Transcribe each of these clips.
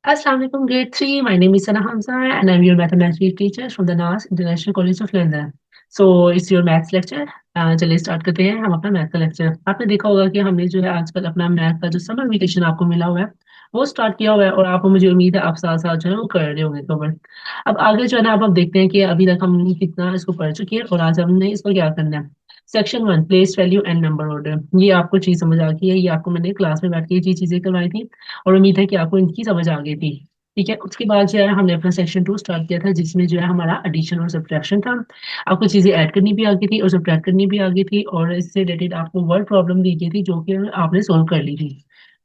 Assalamu alaikum, grade 3. My name is Sana Hamza and I'm your mathematics teacher from the NAS International College of London. So it's your maths lecture. चलिए start करते हैं हम अपना math का lecture. आपने देखा होगा कि हमने जो है आजकल अपना मैथ का जो समर वेकेशन आपको मिला हुआ है वो स्टार्ट किया हुआ है और आपको मुझे उम्मीद है आप साथ साथ जो है वो कर रहे होंगे कवर। अब आगे जो है ना अब देखते हैं कि अभी तक हम कितना इसको पढ़ चुके हैं और आज हमने इसको क्या करना है। Section 1 place value and number order, ये आपको चीज समझ आ गई है, ये आपको मैंने क्लास में बैठ के ये चीजें करवाई थी और उम्मीद है कि आपको इनकी समझ आ गई थी। ठीक है, उसके बाद जो है हमने अपना सेक्शन 2 स्टार्ट किया था जिसमें जो है हमारा एडिशन और सब्ट्रैक्शन था। आपको चीजें ऐड करनी भी आ गई थी और सब्ट्रैक्ट करनी भी आ गई थी और इससे रिलेटेड आपको वर्ड प्रॉब्लम दी गई थी जो कि आपने सोल्व कर ली थी।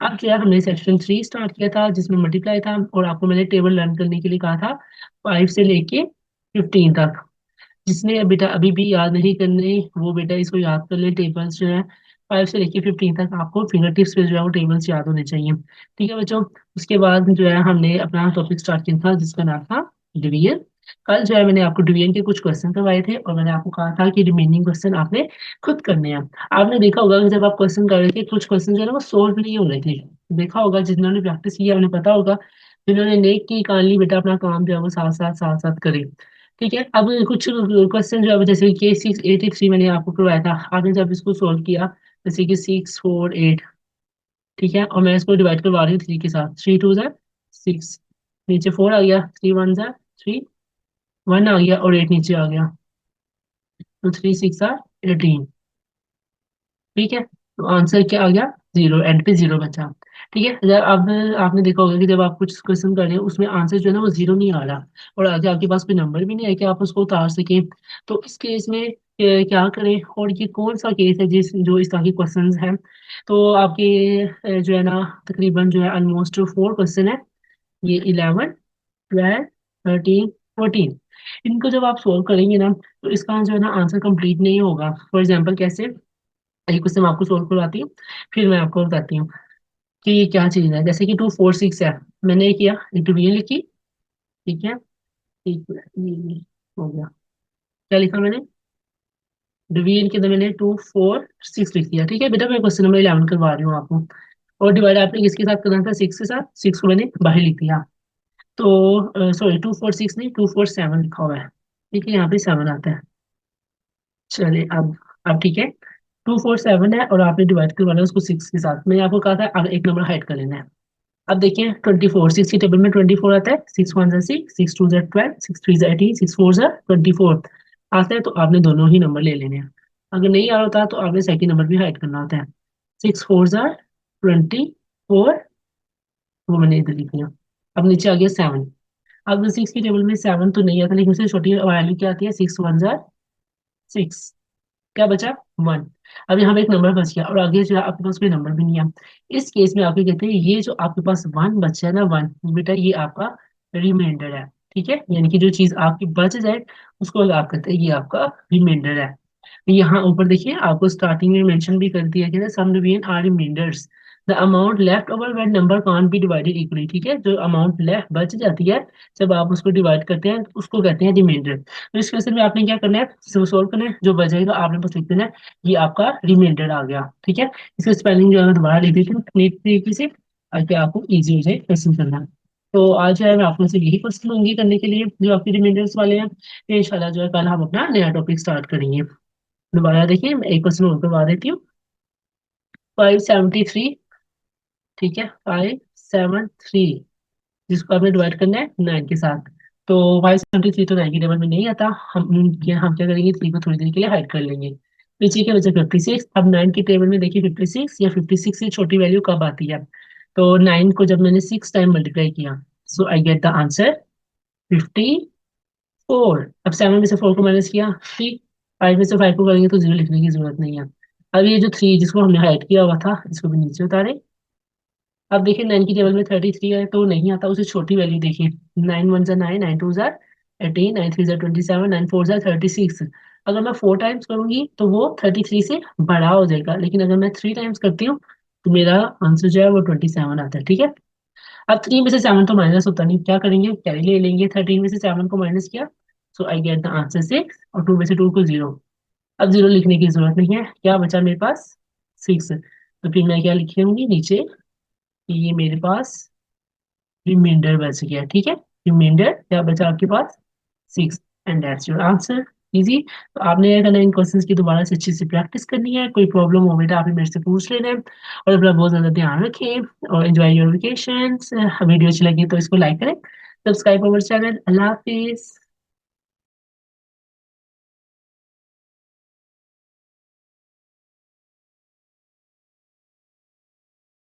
अब जो है हमने सेक्शन 3 स्टार्ट किया था जिसमें मल्टीप्लाई था और आपको मैंने टेबल लर्न करने के लिए कहा था 5 से लेके 15 तक। जिसने बेटा अभी भी याद नहीं करने वो बेटा इसको याद कर ले, टेबल्स जो है 5 से लेके 15 तक आपको फिंगर टिप्स पे जो है वो टेबल्स याद होने चाहिए। ठीक है बच्चों। उसके बाद जो है हमने अपना टॉपिक स्टार्ट किया था जिसका नाम था डिवीजन। कल जो है मैंने आपको डिवीजन के कुछ क्वेश्चन करवाए थे और मैंने आपको कहा था कि रिमेनिंग क्वेश्चन आपने खुद करने हैं। आपने देखा होगा कि जब आप क्वेश्चन कर रहे थे कुछ क्वेश्चन जो है ना वो सोल्व नहीं हो रहे थे। देखा होगा जिन्होंने प्रैक्टिस किया उन्हें पता होगा, जिन्होंने नेक की कान ली बेटा अपना काम जो है वो साथ साथ करे। ठीक है, अब कुछ क्वेश्चन जो है जैसे कि 683 मैंने आपको करवाया था, आपने जब इसको सोल्व किया जैसे कि 648। ठीक है, और मैं इसको डिवाइड करवा रही हूँ 3 के साथ। 3 2 ज़ा 6, नीचे 4 आ गया, 3 1 ज़ा 3, 1 आ गया और 8 नीचे आ गया, तो 3 6 ज़ा 18। ठीक है, तो आंसर क्या आ गया? 0, एंड पे 0 बचा। ठीक है, जब अब आपने देखा होगा कि जब आप कुछ क्वेश्चन कर रहे हैं उसमें आंसर जो है ना वो 0 नहीं आ रहा और आगे आपके पास कोई नंबर भी नहीं है कि आप उसको उतार सकें। तो इस केस में क्या करें और ये कौन सा केस है जिस जो इस तरह के क्वेश्चन हैं। तो आपके जो है ना तकरीबन जो है ऑलमोस्ट 4 क्वेश्चन है, ये 11 12 13 14। इनको जब आप सोल्व करेंगे ना तो इसका जो है ना आंसर कंप्लीट नहीं होगा। फॉर एग्जाम्पल कैसे, एक क्वेश्चन आपको सोल्व करवाती हूँ फिर मैं आपको बताती हूँ कि ये क्या चीज है। जैसे कि 2 4 6 है, मैंने ये किया एक डिवीजन लिखी। ठीक है, एक ये हो गया। क्या लिखा मैंने? डिवीजन के अंदर मैंने 2 4 6 लिख दिया। ठीक है बेटा, मैं क्वेश्चन नंबर 11 करवा रही हूँ आपको। और डिवाइड आपने किसके साथ करना था? 6 के साथ। 6 को मैंने बाहर लिख दिया। तो सॉरी 2 4 6 नहीं, 2 4 7 लिखा हुआ है। ठीक है, यहाँ पे 7 आता है। चलिए अब ठीक है, 2 4 7 है और आपने डिवाइड करवाना है उसको 6 के साथ। मैंने आपको कहा था अब एक नंबर हाइड कर लेना है। अब देखिए 24, 6 की टेबल में 24 आता है। 6 1 ज़ा 6, 6 2 ज़ा 12, 6 3 ज़ा 18, 6 4 ज़ा 24 आता है। तो आपने दोनों ही नंबर ले लेने हैं। अगर नहीं आ रहा होता तो आपने सेकंड नंबर भी हाइड करना होता है। 6 4 ज़ा 24, वो मैंने इधर लिख लिया। अब नीचे आ गया 7। अब 6 की टेबल में 7 तो नहीं आता लेकिन उससे छोटी वैल्यू क्या आती है? 6 1 ज़ा 6। क्या बचा? 1। अब यहाँ पे एक नंबर बच गया और आगे जो है आपके पास कोई नंबर भी नहीं है। इस केस में आपके कहते हैं ये जो आपके पास 1 बचा है ना, 1 बेटा ये आपका रिमाइंडर है। ठीक है, यानी कि जो चीज आपकी बच जाए उसको आप कहते हैं ये आपका रिमाइंडर है। यहाँ ऊपर देखिए आपको स्टार्टिंग में मेंशन भी कर दिया गया है, sum division are remainders. The amount left over when number can't be divided equally. ठीक है, जो अमाउंट लेफ्ट बच जाती है जब आप उसको डिवाइड करते हैं तो उसको कहते हैं रिमाइंडर। तो इस क्वेश्चन में आपने क्या करना है, सोल्व करना है, जो बचेगा आपने बस लिख देना है ये आपका रिमाइंडर आ गया। ठीक है, इसका स्पेलिंग जो है मैं दोबारा लिख देती हूँ नीट तरीके से ताकि आपको ईजी हो जाए क्वेश्चन करना। तो आज जो है मैं आपको से यही क्वेश्चन दूंगी करने के लिए जो आपके रिमाइंडर्स वाले हैं। फिर इंशाल्लाह जो है कल हम अपना नया टॉपिक स्टार्ट करेंगे। दोबारा देखिए मैं एक क्वेश्चन और करवा देती हूँ। 573। ठीक है, 573 जिसको आपने डिवाइड करना है 9 के साथ। तो 573 तो 9 की टेबल में नहीं आता। हम क्या करेंगे, 3 को थोड़ी देर के लिए हाइड कर लेंगे। पीछे के बचे 56। अब 9 की टेबल में देखिए 56 या 56 से छोटी वैल्यू कब आती है। तो 9 को जब मैंने 6 टाइम मल्टीप्लाई किया सो आई गेट द आंसर 54। अब 7 में से 4 को माइनस किया 3। 5 में से 5 को करेंगे तो 0 लिखने की जरूरत नहीं है। अब ये जो 3 जिसको हमने हाइड किया हुआ था इसको भी नीचे उतारे। अब देखिए 9 की टेबल में 33 है तो नहीं आता, उसे छोटी वैल्यू देखिए। 9 1 ज़ा 9, 9 2 ज़ा 18, 9 3 ज़ा 27, 9 4 ज़ा 36। अगर मैं 4 टाइम्स करूंगी तो वो 33 से बड़ा हो जाएगा, लेकिन अगर मैं 3 टाइम्स करती हूँ तो मेरा आंसर जो है वो 27 आता है। ठीक है, अब 3 में से 7 तो माइनस होता नहीं, क्या करेंगे कैरी ले लेंगे। 13 में से 7 को माइनस किया सो आई गेट द आंसर 6 और 2 में से 2 को 0। अब 0 लिखने की जरूरत नहीं है, क्या बचा मेरे पास? 6। तो फिर मैं क्या लिखूंगी नीचे कि ये मेरे पास रिमाइंडर बच गया, ठीक है। रिमाइंडर क्या बचा आपके पास? 6। And that's your answer. Easy. तो आपने क्या करना है, इन क्वेश्चंस की दोबारा से अच्छे से प्रैक्टिस करनी है। कोई प्रॉब्लम हो बेटा आप ही मेरे से पूछ लेना है। और अपना बहुत ज्यादा ध्यान रखें और एंजॉय योर वेकेशन। वीडियो अच्छी लगी तो इसको लाइक करें, subscribe our channel. Allah Hafiz.